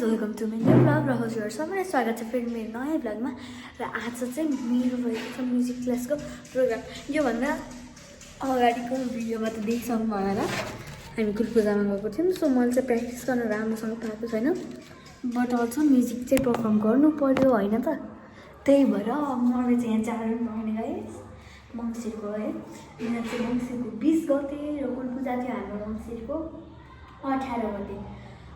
Guys welcome to मेरो blog र हजुरहरू सबैलाई स्वागत छ फेरि मेरो नयाँ ब्लगमा। र आज चाहिँ मेरो भएको छ म्युजिक क्लासको प्रोग्राम। योभन्दा अगाडिको भिडियोमा त देखिसक्नु होला, हामी कुलपूजामा गएको थियौँ। सो मैले चाहिँ प्र्याक्टिस गर्न राम्रोसँग पाएको छैन, बट अल्सो म्युजिक चाहिँ पर्फर्म गर्नु पर्यो होइन त। त्यही भएर मलाई चाहिँ यहाँ जानु पाउने गाइज मङ्सिरको है। यहाँ चाहिँ मङ्सिरको 20 गते र कुलपूजा थियो हाम्रो मङ्सिरको 18 गते।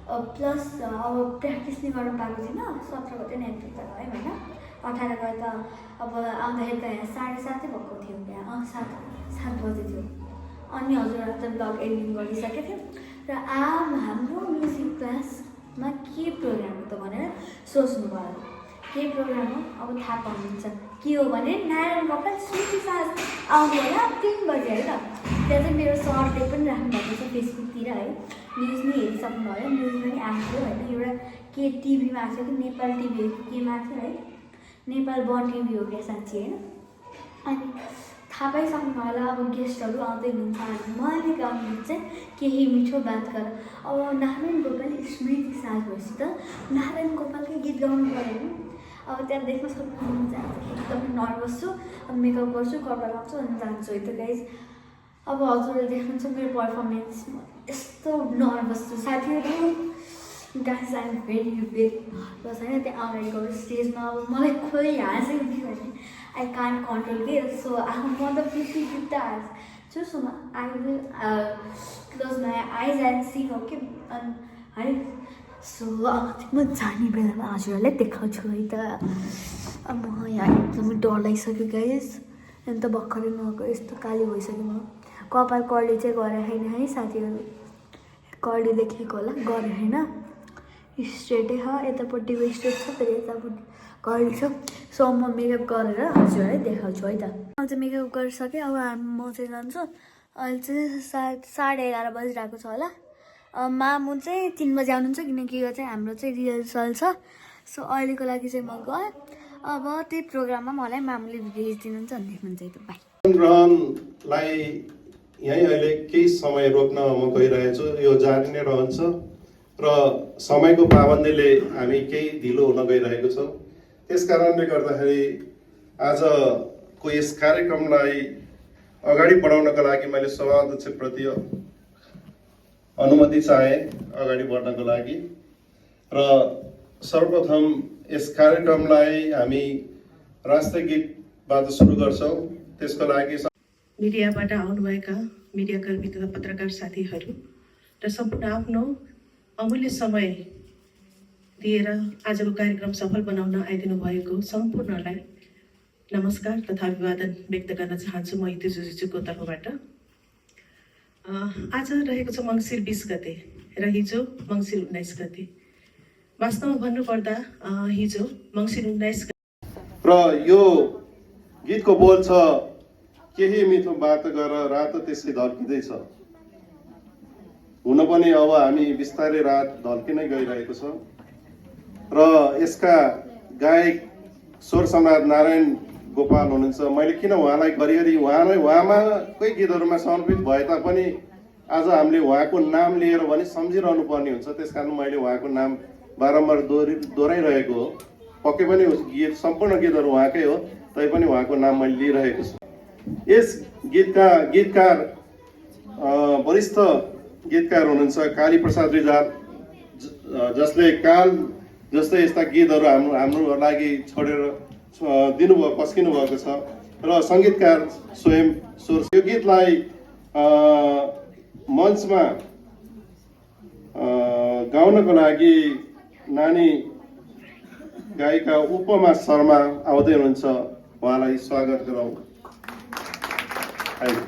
प्लस अब प्र्याक्टिस नै गर्न पाएको थिएन। 17 गते नै एक्टिभ है होइन। 18 गते त अब आउँदाखेरि त यहाँ 7:30 भएको थियो, त्यहाँ 7 बजे थियो। अनि हजुरहरू त ब्लग एडिटिङ गरिसकेको थियो। र हाम्रो म्युजिक क्लासमा के प्रोग्राम हो त भनेर सोच्नु भयो। के प्रोग्राम हो अब थाहा पाउनुहुन्छ। के हो भने नारायण गोपाल स्मृति साज आउनु होला 3 बजे है त। त्यहाँ चाहिँ मेरो सरले पनि राख्नुभएको छ फेसबुकतिर है, न्युजमै हेरिसक्नुभयो। न्युजमा नि आएको थियो होइन, एउटा के टिभीमा आएको थियो कि नेपाल टिभी हो कि केमा आएको थियो है, नेपाल वन टिभी हो क्या साँच्ची होइन। अनि थाहा पाइसक्नु होला अब गेस्टहरू आउँदै हुनुहुन्छ। मैले गाउने गीत चाहिँ केही मिठो बात गर। अब नारायण गोपाल स्मृति साज भएपछि त नारायण गोपालकै गीत गाउनु पऱ्यो नि। अब त्यहाँ देख्न सक्नुहुन्छ एकदमै नर्भस छु। अब मेकअप गर्छु, कपडा लगाउँछु अनि जान्छु है त गाइज। अब हजुरले देख्नुहुन्छ मेरो पर्फर्मेन्स, यस्तो नर्भस छु साथीहरू। Guys I am very nervous होइन। त्यहाँ अगाडि गएर स्टेजमा अब मलाई खोइ हाँसै उठ्यो भने आई कान्ट कन्ट्रोल के। सो म त पिसी गिटार छु। So I will close my eyes and sing okay है। सो म जाने बेलामा हजुरहरूलाई देखाउँछु है त। अब म यहाँ एकदमै डर लागिसक्यो गाइज। अनि त भर्खरै नुहाएको यस्तो काली भइसक्यो। म कपाल कर्ली चाहिँ गरेँ होइन है साथीहरू, कर्ली देखेको होला, गरेँ होइन। स्ट्रेटै छ, यतापट्टि स्ट्रेट छ, फेरि यतापट्टि कर्ली छ। सो म मेकअप गरेर हजुरहरूलाई देखाउँछु है त। म चाहिँ मेकअप गरिसकेँ। अब म चाहिँ जान्छु। अहिले चाहिँ 11:30 बजिरहेको छ होला। मामु चाहिँ 3 बजी आउनुहुन्छ किनकि यो चाहिँ हाम्रो चाहिँ रिहर्सल छ। सो अहिलेको लागि चाहिँ म गएँ। अब त्यही प्रोग्राममा मलाई मामुले भिडियो खिचिदिनुहुन्छ भने देख्नुहुन्छ है त। बाई। ग्रहणलाई यहीँ अहिले केही समय रोक्न म गइरहेको छु। यो जारी नै रहन्छ र समयको पाबन्दीले हामी केही ढिलो हुन गइरहेको छौँ। त्यस कारणले गर्दाखेरि आजको यस कार्यक्रमलाई अगाडि बढाउनका लागि मैले सभाध्यक्षप्रति अनुमति चाहे अगाडि बढ्नको लागि। र सर्वप्रथम यस कार्यक्रमलाई हामी राष्ट्रिय गीतबाट सुरु गर्छौँ। त्यसको लागि मिडियाबाट आउनुभएका मिडियाकर्मी तथा पत्रकार साथीहरू र सम्पूर्ण आफ्नो अमूल्य समय दिएर आजको कार्यक्रम सफल बनाउन आइदिनु भएको सम्पूर्णलाई नमस्कार तथा अभिवादन व्यक्त गर्न चाहन्छु म हितु जुजुको तर्फबाट। आज रहेको छ मङ्सिर 20 गते र हिजो मङ्सिर 19 गते। वास्तवमा भन्नुपर्दा हिजो मङ्सिर 19 गते र यो गीतको बोल छ केही मिठो बात गर रात त्यसै ढल्किँदैछ। हुन पनि अब हामी बिस्तारै रात ढल्किनै गइरहेको छ। र यसका गायक स्वर सम्राट नारायण गोपाल हुनुहुन्छ। मैले किन उहाँलाई घरिघरि उहाँकै गीतहरूमा समर्पित भए तापनि आज हामीले उहाँको नाम लिएर भने सम्झिरहनु पर्ने हुन्छ। त्यस कारण मैले उहाँको नाम बारम्बार दोहोऱ्याइरहेको हो। पक्कै पनि गीत सम्पूर्ण गीतहरू उहाँकै हो, तैपनि उहाँको नाम मैले लिइरहेको छु। यस गीतका गीतकार वरिष्ठ गीतकार हुनुहुन्छ काली प्रसाद रिजाल, जसले काल जस्तै यस्ता गीतहरू हाम्रो लागि छोडेर दिनुभयो, पस्किनु भएको छ। र सङ्गीतकार स्वयं स्वर। यो गीतलाई मञ्चमा गाउनको लागि नानी गायिका उपमा शर्मा आउँदै हुनुहुन्छ। उहाँलाई स्वागत गरौँ। हेलो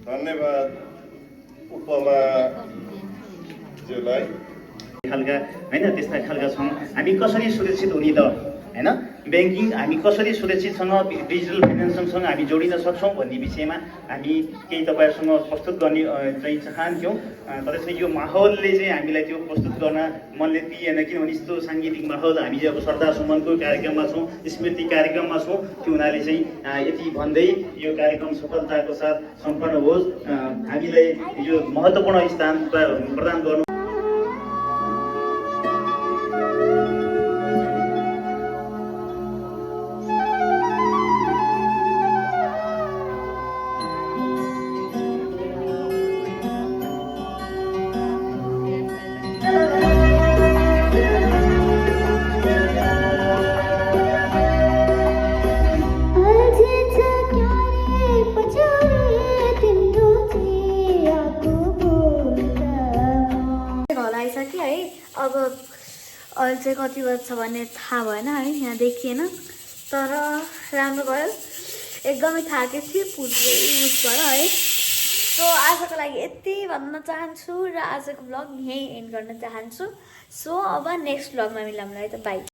धन्यवाद उपमाज्यूलाई। खालका होइन त्यस्ता खालका छौँ। हामी कसरी सुरक्षित हुने त होइन, ब्याङ्किङ हामी कसरी सुरक्षितसँग डिजिटल फाइनेन्ससँग हामी जोडिन सक्छौँ भन्ने विषयमा हामी केही तपाईँहरूसँग प्रस्तुत गर्ने चाहिँ चाहन्थ्यौँ। तर चाहिँ यो माहौलले चाहिँ हामीलाई त्यो प्रस्तुत गर्न मनले दिएन, किनभने यस्तो साङ्गीतिक माहौल हामी चाहिँ अब श्रद्धा सुमनको कार्यक्रममा छौँ, स्मृति कार्यक्रममा छौँ। त्यो हुनाले चाहिँ यति भन्दै यो कार्यक्रम सफलताको साथ सम्पन्न होस्। हामीलाई यो महत्त्वपूर्ण स्थान प्रदान गर्नु अब अहिले चाहिँ कति बज्छ भन्ने थाहा भएन है, यहाँ देखिएन, तर राम्रो भयो। एकदमै थाकेको थिएँ पुरै उसबाट है। सो आजको लागि यति भन्न चाहन्छु र आजको ब्लग यहीँ एन्ड गर्न चाहन्छु। सो अब नेक्स्ट ब्लगमा मिलाउँला है त, बाई।